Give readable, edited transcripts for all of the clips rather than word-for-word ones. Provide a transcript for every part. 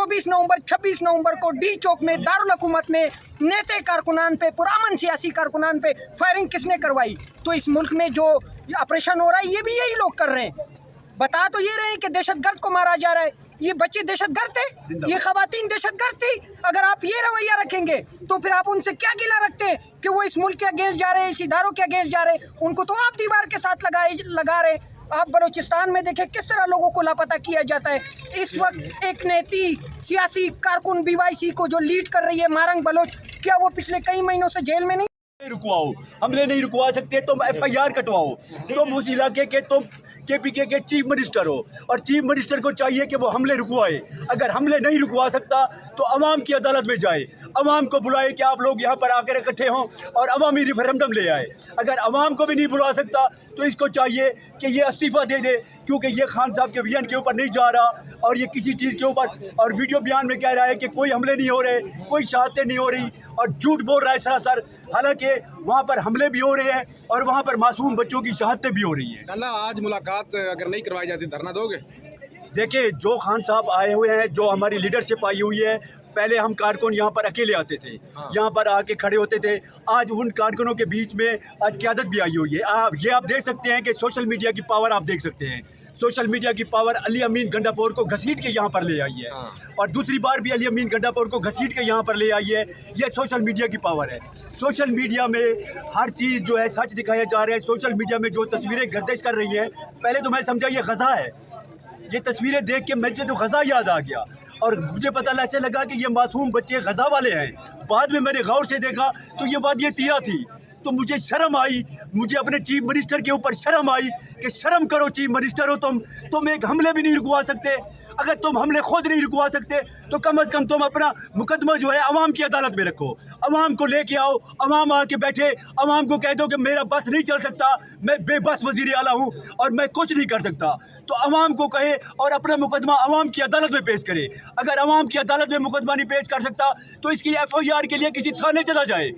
24 नवंबर 26 नवंबर को डी चौक में दारुल हुकूमत में नेते कारकुनान पे, पुरामन सियासी कारकुनान पे फायरिंग किसने करवाई? तो इस मुल्क में जो ऑपरेशन हो रहा है ये भी यही लोग कर रहे हैं। बता तो ये रहे हैं कि दहशतगर्द को मारा जा रहा है। ये बच्चे दहशतगर्द थे, ये खवातीन दहशतगर्द थी। अगर आप ये रवैया रखेंगे तो फिर आप उनसे क्या गिला रखते हैं कि वो इस मुल्क के अगेंस्ट जा रहे हैं, इस इदारों के अगेंस्ट जा रहे हैं? उनको तो आप दीवार के साथ लगा रहे हैं। आप बलूचिस्तान में देखें किस तरह लोगों को लापता किया जाता है। इस वक्त एक नेती सियासी कारकुन BYC को जो लीड कर रही है मारंग बलोच, क्या वो पिछले कई महीनों से जेल में नहीं रुकवाओ? हमले नहीं रुकवा सकते, तुम FIR कटवाओ। तुम उस इलाके के तुम KPK के चीफ मिनिस्टर हो और चीफ मिनिस्टर को चाहिए कि वो हमले रुकवाए। अगर हमले नहीं रुकवा सकता तो अवाम की अदालत में जाए, अवाम को बुलाए कि आप लोग यहाँ पर आकर इकट्ठे हों और अवामी रिफरेंडम ले आए। अगर अवाम को भी नहीं बुला सकता तो इसको चाहिए कि ये इस्तीफ़ा दे दे, क्योंकि ये खान साहब के विजन के ऊपर नहीं जा रहा और ये किसी चीज़ के ऊपर, और वीडियो बयान में कह रहा है कि कोई हमले नहीं हो रहे, कोई शहादतें नहीं हो रही और झूठ बोल रहा है सरासर। हालांकि वहाँ पर हमले भी हो रहे हैं और वहाँ पर मासूम बच्चों की शहादतें भी हो रही हैं। आज मुलाकात अगर नहीं करवाई जाती धरना दोगे? देखिए, जो खान साहब आए हुए हैं, जो हमारी लीडरशिप आई हुई है, पहले हम कारकुन यहाँ पर अकेले आते थे, यहाँ पर आके खड़े होते थे। आज उन कारकुनों के बीच में आज क़यादत भी आई हुई है। आप देख सकते हैं कि सोशल मीडिया की पावर आप देख सकते हैं। सोशल मीडिया की पावर अली अमीन गंडापुर को घसीट के यहाँ पर ले आई है और दूसरी बार भी अली अमीन गंडापुर को घसीट के यहाँ पर ले आई है। ये सोशल मीडिया की पावर है। सोशल मीडिया में हर चीज़ जो है सच दिखाया जा रहा है। सोशल मीडिया में जो तस्वीरें गर्दिश कर रही हैं, पहले तो मैं समझा ये गज़ा है। ये तस्वीरें देख के मुझे तो गज़ा याद आ गया और मुझे पता ऐसे लगा कि ये मासूम बच्चे गज़ा वाले हैं। बाद में मैंने गौर से देखा तो ये वादिये तीरा थी, तो मुझे शर्म आई, मुझे अपने चीफ मिनिस्टर के ऊपर शर्म आई कि शर्म करो, चीफ मिनिस्टर हो तुम एक हमले भी नहीं रुकवा सकते। अगर तुम हमले खुद नहीं रुकवा सकते तो कम से कम तुम अपना मुकदमा जो है अवाम की अदालत में रखो, अवाम को लेके आओ, अवाम आके बैठे, अवाम को कह दो कि मेरा बस नहीं चल सकता, मैं बेबस वज़ीर आला हूँ और मैं कुछ नहीं कर सकता। तो अवाम को कहे और अपना मुकदमा अवाम की अदालत में पेश करे। अगर अवाम की अदालत में मुकदमा नहीं पेश कर सकता तो इसकी FIR के लिए किसी थाने चला जाए।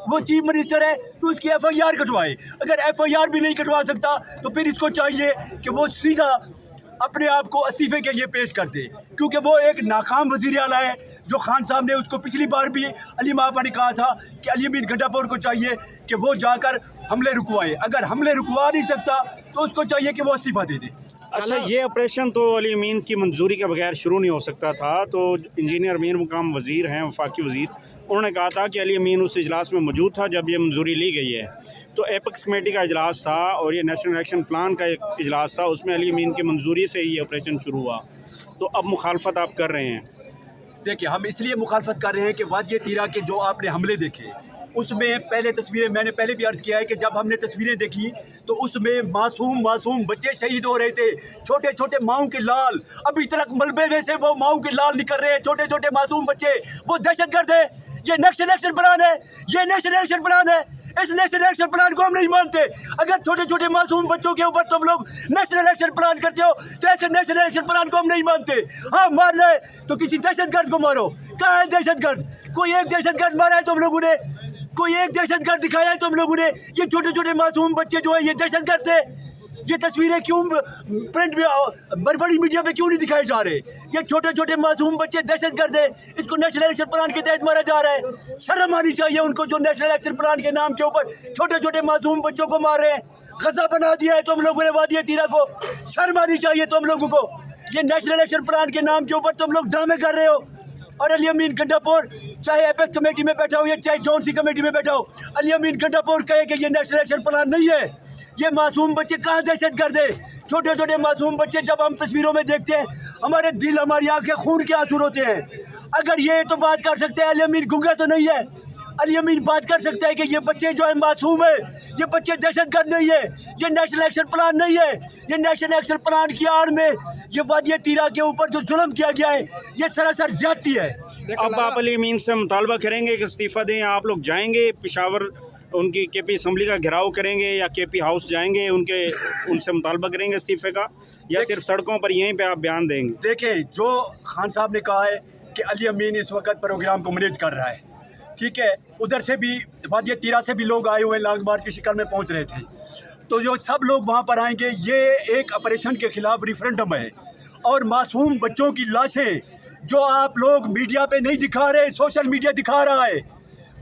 वो चीफ मिनिस्टर है तो उसकी FIR कटवाए। अगर FIR भी नहीं कटवा सकता तो फिर इसको चाहिए कि वो सीधा अपने आप को इस्तीफे के लिए पेश कर दे, क्योंकि वो एक नाकाम वज़ीर आला है। जो खान साहब ने उसको पिछली बार भी अली मापा ने कहा था कि अली अमीन गंडापुर को चाहिए कि वो जाकर हमले रुकवाए। अगर हमले रुकवा नहीं सकता तो उसको चाहिए कि वो इस्तीफा दे दे। अच्छा, ये ऑपरेशन तो अली अमीन की मंजूरी के बगैर शुरू नहीं हो सकता था। तो इंजीनियर अमीर मुकाम वज़ीर हैं, वफाकी वज़ीर, उन्होंने कहा था कि अली अमीन उस इजलास में मौजूद था जब ये मंजूरी ली गई है। तो एपेक्स कमेटी का इजलास था और ये नेशनल एक्शन प्लान का एक इजलास था, उसमें अली अमीन की मंजूरी से ही ये ऑपरेशन शुरू हुआ। तो अब मुखालफत आप कर रहे हैं? देखिए, हम इसलिए मुखालफत कर रहे हैं कि वादिये तीरा के जो आपने हमले देखे, उसमें पहले तस्वीरें मैंने पहले भी अर्ज़ किया है कि जब हमने तस्वीरें देखी तो उसमें मासूम बच्चे शहीद हो रहे थे। छोटे छोटे माओं के लाल, अभी तक मलबे में से वो माओं के लाल निकल रहे हैं, छोटे छोटे मासूम बच्चे। वो दहशतगर्द है, ये नेशनल एक्शन प्लान है, ये नेशनल एक्शन प्लान है। इस नेशनल एक्शन प्लान को हम नहीं मानते। अगर छोटे छोटे मासूम बच्चों के ऊपर तुम लोग नेशनल एक्शन प्लान करते हो तो ऐसे नेशनल एक्शन प्लान को हम नहीं मानते। हाँ, मारना है तो किसी दहशतगर्द को मारो। कहाँ है दहशतगर्द? कोई एक दहशतगर्द मारा है तुम लोगों ने? कोई एक दहशतगर्द दिखाया है तुम लोगों ने? ये छोटे छोटे मासूम बच्चे जो है ये दहशतगर्द थे। ये तस्वीरें क्यों प्रिंट में बड़ी मीडिया पे क्यों नहीं दिखाए जा रहे? ये छोटे छोटे मासूम बच्चे दहशतगर्द है, इसको नेशनल एक्शन प्लान के तहत मारा जा रहा है। शर्म आनी चाहिए उनको जो नेशनल एक्शन प्लान के नाम के ऊपर छोटे छोटे मासूम बच्चों को मार रहे हैं। गज़ा बना दिया है तुम लोगों ने वादिये तीरा को। शर्म आनी चाहिए तुम लोगों को। ये नेशनल एक्शन प्लान के नाम के ऊपर तुम लोग ड्रामे कर रहे हो। और अली अमीन गंडापुर चाहे एपेक्स कमेटी में बैठा हो या चाहे जौन सी कमेटी में बैठा हो, अली अमीन गंडापुर कहे कि ये नेशनल एक्शन प्लान नहीं है। ये मासूम बच्चे कहाँ दहशतगर्द है? छोटे छोटे मासूम बच्चे जब हम तस्वीरों में देखते हैं हमारे दिल, हमारी आंखें खून के आंसू होते हैं। अगर ये तो बात कर सकते हैं, अली अमीन गुंगा तो नहीं है। अली अमीन बात कर सकता है कि ये बच्चे जो है मासूम है, ये बच्चे दहशतगर्द नहीं है, ये नेशनल एक्शन प्लान नहीं है। ये नेशनल एक्शन प्लान की आड़ में ये वादिये तीरा के ऊपर जो जुल्म किया गया है ये सरासर ज्यादती है। अब आप अली अमीन से मुतालबा करेंगे कि इस्तीफ़ा दें? आप लोग जाएंगे पेशावर, उनकी KP असम्बली का घेराव करेंगे या KP हाउस जाएंगे, उनसे मुतालबा करेंगे इस्तीफ़े का, या सिर्फ सड़कों पर यहीं पे आप बयान देंगे? देखिए, जो खान साहब ने कहा है कि अली अमीन इस वक्त प्रोग्राम को मैनेज कर रहा है, ठीक है, उधर से भी वादिये तीरा से भी लोग आए हुए लॉन्ग मार्च की शिकल में पहुंच रहे थे। तो जो सब लोग वहाँ पर आएंगे, ये एक ऑपरेशन के ख़िलाफ़ रिफरेंडम है और मासूम बच्चों की लाशें जो आप लोग मीडिया पे नहीं दिखा रहे, सोशल मीडिया दिखा रहा है।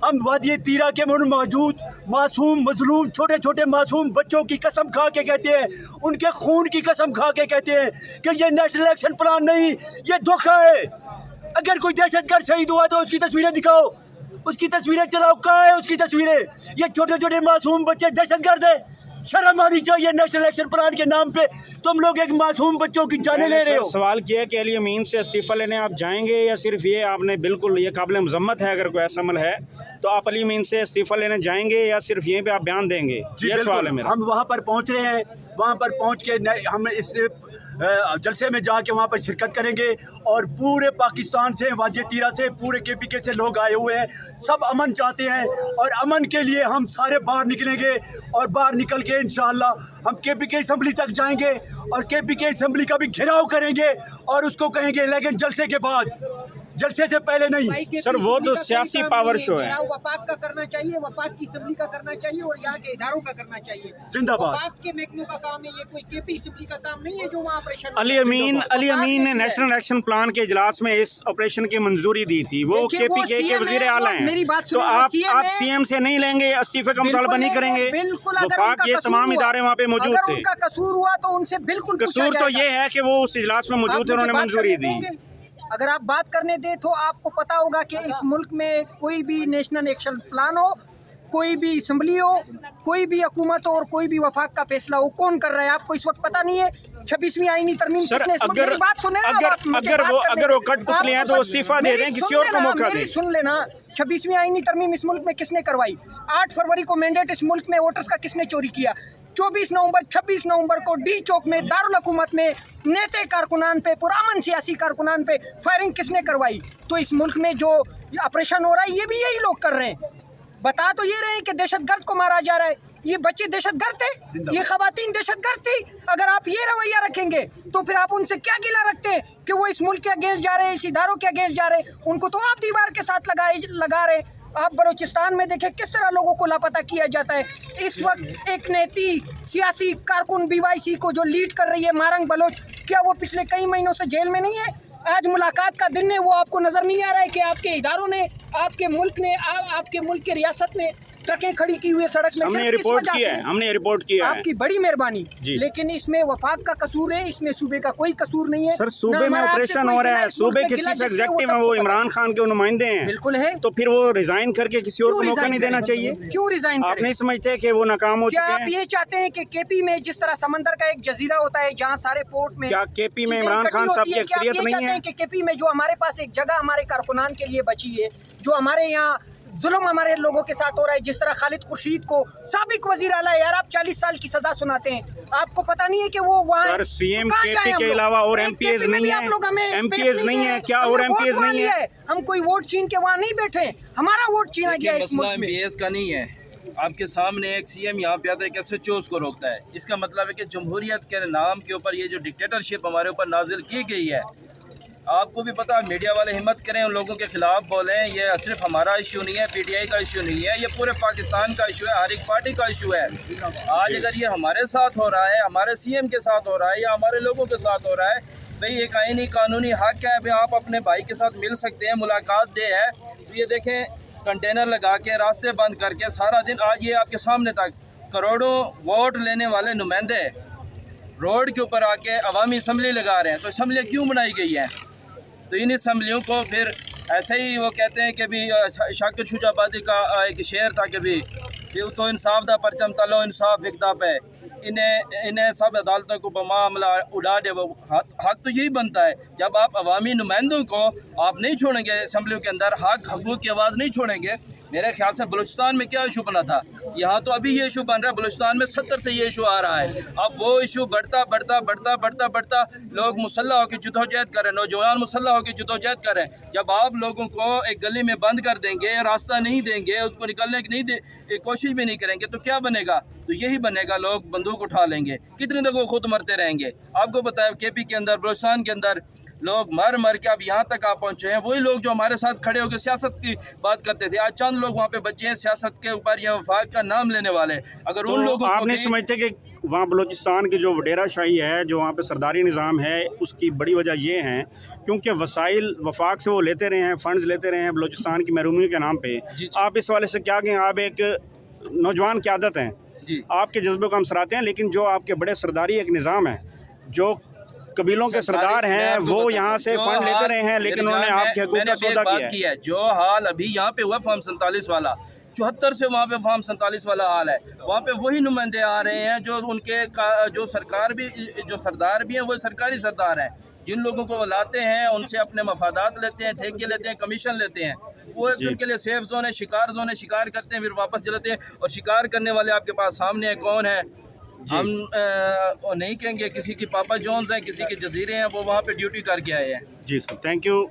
हम वादी तीरा के में मौजूद मासूम मजलूम छोटे छोटे मासूम बच्चों की कसम खा के कहते हैं, उनके खून की कसम खा के कहते हैं कि ये नेशनल एक्शन प्लान नहीं, ये धोखा है। अगर कोई दहशतगर्द शहीद हुआ तो उसकी तस्वीरें दिखाओ, उसकी तस्वीरें चलाओ, कहाँ है उसकी तस्वीरें? ये छोटे छोटे मासूम बच्चे दहशतगर्द है। शर्म आनी चाहिए नेशनल एक्शन प्लान के नाम पे तुम लोग एक मासूम बच्चों की जाने ले रहे हो। सवाल किया है कि अली अमीन से इस्तीफ़ा लेने आप जाएंगे या सिर्फ ये आपने बिल्कुल ये काबिल मजम्मत है, अगर कोई ऐसा अमल है तो आप अली अमीन से इस्तीफ़ा लेने जाएंगे या सिर्फ यहीं पे आप बयान देंगे? ये सवाल है मेरा। हम वहाँ पर पहुँच रहे हैं, वहाँ पर पहुँच के हम इस जलसे में जाके वहाँ पर शिरकत करेंगे और पूरे पाकिस्तान से, वादी तीरा से, पूरे KPK से लोग आए हुए हैं, सब अमन चाहते हैं और अमन के लिए हम सारे बाहर निकलेंगे और बाहर निकल के इंशाअल्लाह हम KPK असम्बली तक जाएंगे और KPK असम्बली का भी घेराव करेंगे और उसको कहेंगे, लेकिन जलसे के बाद, जलसे से पहले नहीं। सर वो तो सियासी पावर शो है। वफाक का करना चाहिए, वफाक की असम्बली का करना चाहिए और यहाँ के इदारों का करना चाहिए। जिंदाबाद। वफाक के महकमों का काम है, ये कोई KP असम्बली का काम नहीं है जो वहाँ ऑपरेशन। अली अमीन ने नेशनल एक्शन प्लान के इजलास में इस ऑपरेशन की मंजूरी दी थी, वो KPK के वज़ीर आला हैं। मेरी बात तो आप CM से नहीं लेंगे, इस्तीफे का मुतालबा नहीं करेंगे? वफाक ये तमाम इदारे वहाँ पे मौजूद थे। उनका कसूर हुआ तो उनसे बिल्कुल कसूर तो ये है कि वो उस इजलास में मौजूद थे, उन्होंने मंजूरी दी। अगर आप बात करने दे तो आपको पता होगा कि इस मुल्क में कोई भी नेशनल एक्शन प्लान हो, कोई भी असम्बली हो, कोई भी हुकूमत हो और कोई भी वफाक का फैसला हो, कौन कर रहा है आपको इस वक्त पता नहीं है? 26वीं आईनी तरमीम किसने? अगर बात सुने ना, अगर वो कठपुतली हैं तो इस्तीफा दे दें, किसी और को मौका दें। सुन लेना, 26वीं आईनी तरमीम इस मुल्क में किसने करवाई? 8 फरवरी को मैंडेट इस मुल्क में वोटर्स का किसने चोरी किया? 26 नवंबर को डी चौक में दारुल हुकूमत में नेते कारकुनान पे, पुरामन सियासी कारकुनान पे फायरिंग किसने करवाई? तो इस मुल्क में जो ऑपरेशन हो रहा है ये भी यही लोग कर रहे हैं। बता तो ये रहे हैं कि दहशतगर्द को मारा जा रहा है। ये बच्चे दहशतगर्द थे, ये खवातीन दहशतगर्द थी। अगर आप ये रवैया रखेंगे तो फिर आप उनसे क्या गिला रखते हैं कि वो इस मुल्क के अगेंस्ट जा रहे हैं, इस इदारों के अगेंस्ट जा रहे हैं? उनको तो आप दीवार के साथ लगा रहे। आप बलूचिस्तान में देखें किस तरह लोगों को लापता किया जाता है। इस वक्त एक नेती सियासी कारकुन BYC को जो लीड कर रही है मारंग बलोच, क्या वो पिछले कई महीनों से जेल में नहीं है? आज मुलाकात का दिन है, वो आपको नज़र नहीं आ रहा है कि आपके इदारों ने, आपके मुल्क ने, आपके मुल्क की रियासत ने ट्रकें खड़ी की हुई है सड़क में? हमने रिपोर्ट किया है। आपकी बड़ी मेहरबानी, लेकिन इसमें वफाक का कसूर है, इसमें सूबे का कोई कसूर नहीं है। सर सूबे में ऑपरेशन हो रहा है, सूबे के चीफ एग्जीक्यूटिव हैं, वो इमरान खान के नुमाइंदे हैं। बिल्कुल है। तो फिर वो रिजाइन करके किसी और को मौका नहीं देना चाहिए? क्यों रिजाइन? आप नहीं समझते कि वो नाकाम हो चुके हैं? आप ये चाहते हैं कि KP में जिस तरह समंदर का एक जजीरा होता है जहाँ सारे पोर्ट में, क्या KP में इमरान खान साहब की अक्सरियत नहीं है? कि KP में जो हमारे पास एक जगह हमारे कारकुनान के लिए बची है, जो हमारे यहाँ जुल्म हमारे लोगों के साथ हो रहा है, जिस तरह खालिद खुर्शीद को साबिक वजीर आला यार आप 40 साल की सजा सुनाते हैं, आपको पता नहीं है कि वो वहाँ CM KP के अलावा और MPs नहीं है? MPs नहीं है क्या? और MPs नहीं है? हम कोई वोट छीन के वहाँ नहीं बैठे, हमारा वोट छीना गया इस मुल्क में। MPs का नहीं है। आपके सामने एक CM यहाँ पे आता है, कैसे चोज को रोकता है। इसका मतलब है कि जमहूरियत के नाम के ऊपर ये जो डिक्टेटरशिप हमारे ऊपर नाजिल की गई है, आपको भी पता, मीडिया वाले हिम्मत करें उन लोगों के खिलाफ बोलें। ये सिर्फ हमारा इशू नहीं है, PTI का इशू नहीं है, ये पूरे पाकिस्तान का इशू है, हर एक पार्टी का इशू है। आज अगर ये हमारे साथ हो रहा है, हमारे CM के साथ हो रहा है या हमारे लोगों के साथ हो रहा है, भाई एक आईनी कानूनी हक है, भाई आप अपने भाई के साथ मिल सकते हैं, मुलाकात दे है। तो ये देखें, कंटेनर लगा के, रास्ते बंद करके सारा दिन, आज ये आपके सामने तक करोड़ों वोट लेने वाले नुमाइंदे रोड के ऊपर आके अवामी असम्बली लगा रहे हैं। तो असम्बलियाँ क्यों बनाई गई हैं? तो इन असम्बलियों को फिर ऐसे ही वो कहते हैं कि भी शाकिर शुजाबादी का एक शेर था कि भी तो इंसाफ दा परचम तलो इंसाफ विकदा पे, इन्हें सब अदालतों को मामला उड़ा दे। वो हक तो यही बनता है, जब आप अवामी नुमाइंदों को आप नहीं छोड़ेंगे असम्बलियों के अंदर, हकूक़ की आवाज़ नहीं छोड़ेंगे। मेरे ख्याल से बलूचिस्तान में क्या इशू बना था, यहाँ तो अभी ये इशू बन रहा है, बलूचिस्तान में 70 से ये इशू आ रहा है। अब वो इशू बढ़ता लोग मुसल्लह होकर जद्दोजहद करें, नौजवान मुसल्लह होकर जद्दोजहद करें। जब आप लोगों को एक गली में बंद कर देंगे, रास्ता नहीं देंगे, उसको निकलने की कोशिश भी नहीं करेंगे, तो क्या बनेगा? तो यही बनेगा, लोग बंदूक उठा लेंगे। कितने तक वो खुद मरते रहेंगे? आपको पता है KP के अंदर, बलूचिस्तान के अंदर लोग मर मर के अब यहाँ तक आ पहुँचे हैं। वही लोग जो हमारे साथ खड़े होकर सियासत की बात करते थे, आज चंद लोग वहाँ पे बच्चे हैं सियासत के ऊपर या वफाक का नाम लेने वाले। अगर तो उन लोगों आप को नहीं भी समझते कि वहाँ बलूचिस्तान की जो वडेरा शाही है, जो वहाँ पे सरदारी निज़ाम है, उसकी बड़ी वजह ये है क्योंकि वसाइल वफाक से वो लेते रहे हैं, फंड्स लेते रहे हैं बलूचिस्तान की महरूमी के नाम पे। जी। आप इस वाले से क्या कहें? आप एक नौजवान क़यादत हैं जी, आपके जज्बे को हम सराहते हैं, लेकिन जो आपके बड़े सरदारी एक निज़ाम है, जो कबीलों के सरदार हैं, वो यहाँ से फंड लेते रहे हैं, लेकिन उन्होंने आपके हकूक़ का सौदा किया है। जो हाल अभी यहाँ पे हुआ फॉर्म 47 वाला, 74 से वहाँ पे फॉर्म 47 वाला हाल है। वहाँ पे वही नुमाइंदे आ रहे हैं जो उनके जो सरकार भी, जो सरदार भी हैं, वो सरकारी सरदार हैं। जिन लोगों को वो लाते हैं उनसे अपने मफादात लेते हैं, ठेके लेते हैं, कमीशन लेते हैं। वो एक उनके लिए सेफ जोन है, शिकार जोन है, शिकार करते हैं फिर वापस चलते हैं। और शिकार करने वाले आपके पास सामने है, कौन है? हम नहीं कहेंगे, किसी की पापा जॉन्स हैं, किसी के जजीरे हैं, वो वहाँ पे ड्यूटी करके आए हैं। जी सर, थैंक यू।